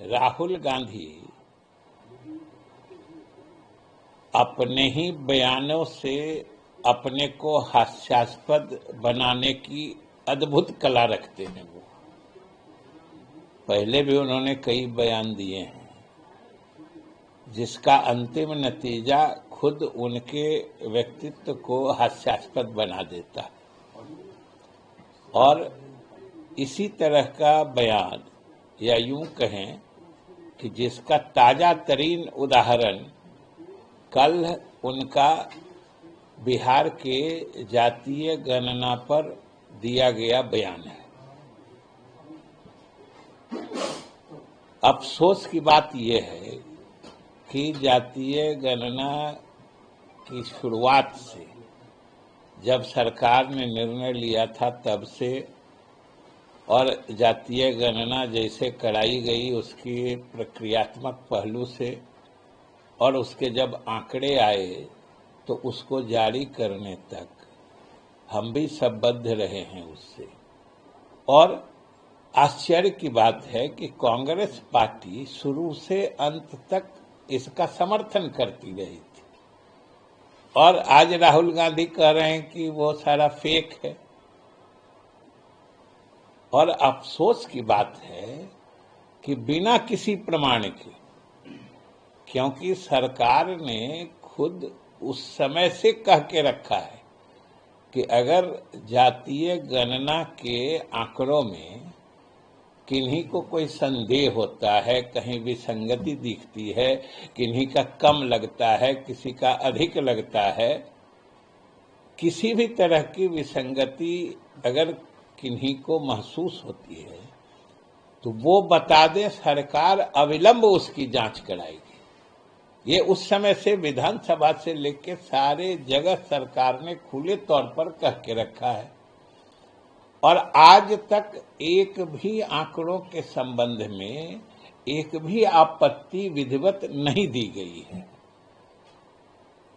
राहुल गांधी अपने ही बयानों से अपने को हास्यास्पद बनाने की अद्भुत कला रखते हैं। वो पहले भी उन्होंने कई बयान दिए हैं जिसका अंतिम नतीजा खुद उनके व्यक्तित्व को हास्यास्पद बना देता है। और इसी तरह का बयान, या यूं कहें कि जिसका ताजा तरीन उदाहरण कल उनका बिहार के जातीय गणना पर दिया गया बयान है। अफसोस की बात यह है कि जातीय गणना की शुरुआत से, जब सरकार ने निर्णय लिया था तब से, और जातीय गणना जैसे कराई गई उसकी प्रक्रियात्मक पहलू से, और उसके जब आंकड़े आए तो उसको जारी करने तक हम भी संबद्ध रहे हैं उससे। और आश्चर्य की बात है कि कांग्रेस पार्टी शुरू से अंत तक इसका समर्थन करती रही थी, और आज राहुल गांधी कह रहे हैं कि वो सारा फेक है। और अफसोस की बात है कि बिना किसी प्रमाण के, क्योंकि सरकार ने खुद उस समय से कह के रखा है कि अगर जातीय गणना के आंकड़ों में किन्हीं को कोई संदेह होता है, कहीं विसंगति दिखती है, किन्हीं का कम लगता है, किसी का अधिक लगता है, किसी भी तरह की विसंगति अगर किन्हीं को महसूस होती है तो वो बता दें, सरकार अविलंब उसकी जांच कराएगी। ये उस समय से विधानसभा से लेकर सारे जगह सरकार ने खुले तौर पर कह के रखा है, और आज तक एक भी आंकड़ों के संबंध में एक भी आपत्ति विधिवत नहीं दी गई है।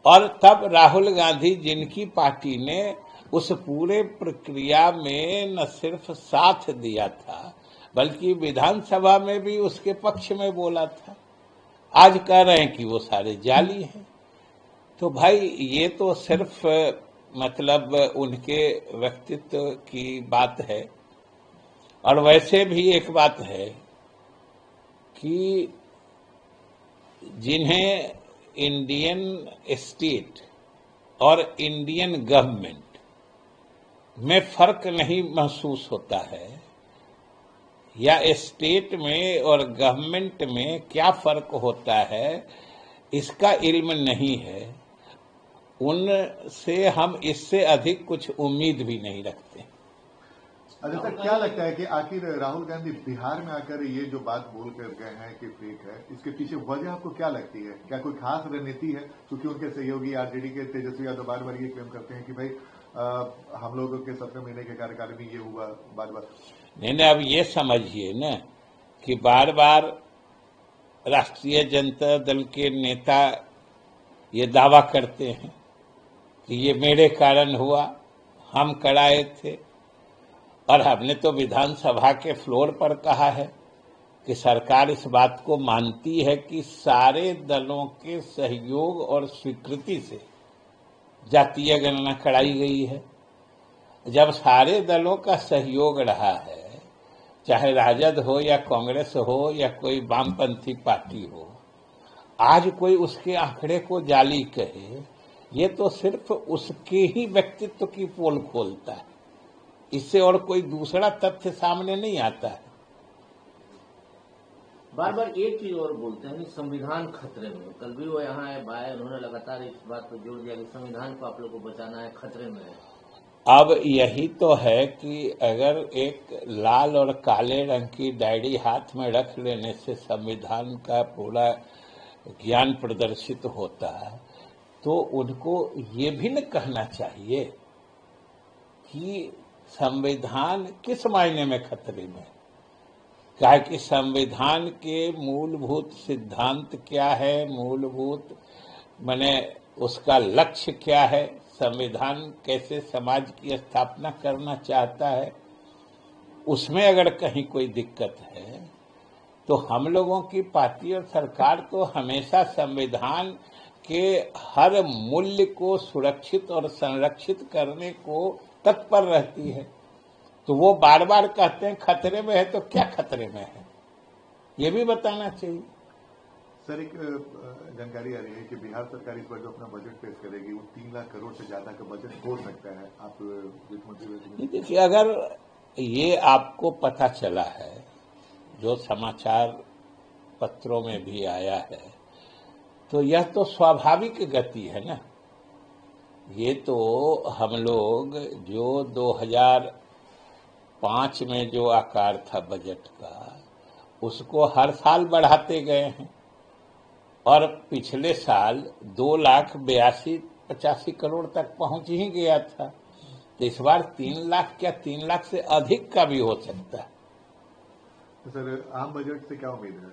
और तब राहुल गांधी, जिनकी पार्टी ने उस पूरे प्रक्रिया में न सिर्फ साथ दिया था बल्कि विधानसभा में भी उसके पक्ष में बोला था, आज कह रहे हैं कि वो सारे जाली हैं। तो भाई ये तो सिर्फ मतलब उनके व्यक्तित्व की बात है। और वैसे भी एक बात है कि जिन्हें इंडियन स्टेट और इंडियन गवर्नमेंट में फर्क नहीं महसूस होता है, या स्टेट में और गवर्नमेंट में क्या फर्क होता है इसका इल्म नहीं है, उनसे हम इससे अधिक कुछ उम्मीद भी नहीं रखते। अच्छा सर, क्या लगता है कि आखिर राहुल गांधी बिहार में आकर ये जो बात बोल कर गए हैं कि फेक है, इसके पीछे वजह आपको क्या लगती है? क्या कोई खास रणनीति है? क्योंकि उनके सहयोगी आरजेडी के तेजस्वी यादव बार बार ये क्लेम करते हैं कि भाई हम लोगों के 17 महीने के कार्यकाल में ये हुआ, बार बार। नहीं, अब ये समझिए ना कि बार बार राष्ट्रीय जनता दल के नेता ये दावा करते हैं कि ये मेरे कारण हुआ, हम कराए थे। और हमने तो विधानसभा के फ्लोर पर कहा है कि सरकार इस बात को मानती है कि सारे दलों के सहयोग और स्वीकृति से जातीय गणना कराई गई है। जब सारे दलों का सहयोग रहा है, चाहे राजद हो या कांग्रेस हो या कोई वामपंथी पार्टी हो, आज कोई उसके आंकड़े को जाली कहे, ये तो सिर्फ उसके ही व्यक्तित्व की पोल खोलता है, इससे और कोई दूसरा तथ्य सामने नहीं आता है। बार बार एक चीज और बोलते हैं कि संविधान खतरे में। कल भी वो यहाँ आए, उन्होंने लगातार इस बात पर जोर दिया कि संविधान को आप लोग को बचाना है, खतरे में है। अब यही तो है कि अगर एक लाल और काले रंग की डायरी हाथ में रख लेने से संविधान का पूरा ज्ञान प्रदर्शित होता है, तो उनको ये भी न कहना चाहिए कि संविधान किस मायने में खतरे में। क्या कि संविधान के मूलभूत सिद्धांत क्या है, मूलभूत माने उसका लक्ष्य क्या है, संविधान कैसे समाज की स्थापना करना चाहता है, उसमें अगर कहीं कोई दिक्कत है तो हम लोगों की पार्टी और सरकार तो हमेशा संविधान के हर मूल्य को सुरक्षित और संरक्षित करने को तत्पर रहती है। तो वो बार बार कहते हैं खतरे में है, तो क्या खतरे में है ये भी बताना चाहिए। सर, एक जानकारी आ रही है कि बिहार सरकार इस बार जो अपना बजट पेश करेगी वो 3 लाख करोड़ से ज्यादा का बजट हो सकता है। आप वित्त मंत्री, देखिए, अगर ये आपको पता चला है, जो समाचार पत्रों में भी आया है, तो यह तो स्वाभाविक गति है ना। ये तो हम लोग जो 2005 में जो आकार था बजट का, उसको हर साल बढ़ाते गए हैं और पिछले साल 2,82,85 करोड़ तक पहुंच ही गया था। तो इस बार 3 लाख क्या 3 लाख से अधिक का भी हो सकता है। तो सर, आम बजट से क्या उम्मीद है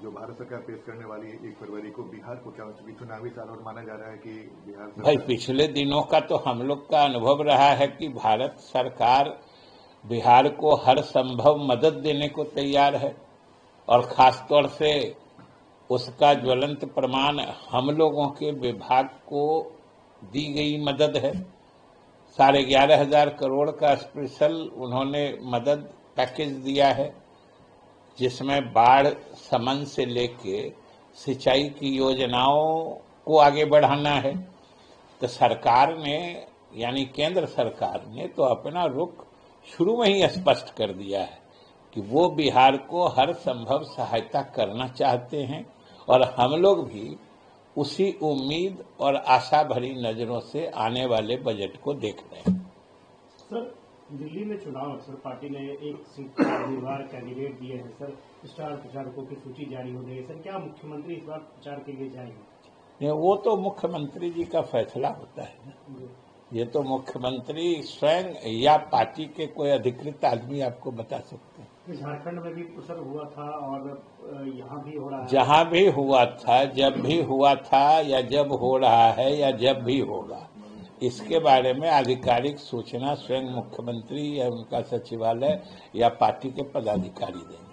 जो भारत सरकार पेश करने वाली है 1 फरवरी को? बिहार को क्या चुनावी साल और माना जा रहा है कि बिहार सरकार... भाई, पिछले दिनों का तो हम लोग का अनुभव रहा है कि भारत सरकार बिहार को हर संभव मदद देने को तैयार है और खासतौर से उसका ज्वलंत प्रमाण हम लोगों के विभाग को दी गई मदद है। 11,500 करोड़ का स्पेशल उन्होंने मदद पैकेज दिया है, जिसमें बाढ़ समन से लेके सिंचाई की योजनाओं को आगे बढ़ाना है। तो सरकार ने, यानी केंद्र सरकार ने, तो अपना रुख शुरू में ही स्पष्ट कर दिया है कि वो बिहार को हर संभव सहायता करना चाहते हैं और हम लोग भी उसी उम्मीद और आशा भरी नजरों से आने वाले बजट को देख रहे हैं। सर, दिल्ली में चुनाव सर, पार्टी ने एक सीट पर उम्मीदवार कैंडिडेट दिए हैं सर, स्टार प्रचारकों की सूची जारी हो गई है सर। क्या मुख्यमंत्री इस बार प्रचार के लिए जाएंगे? नहीं, वो तो मुख्यमंत्री जी का फैसला होता है ना। ये तो मुख्यमंत्री स्वयं या पार्टी के कोई अधिकृत आदमी आपको बता सकते हैं। झारखंड में भी सर हुआ था और यहाँ भी हो रहा है। जहां भी हुआ था, जब भी हुआ था, या जब हो रहा है, या जब भी होगा, इसके बारे में आधिकारिक सूचना स्वयं मुख्यमंत्री या उनका सचिवालय या पार्टी के पदाधिकारी देंगे।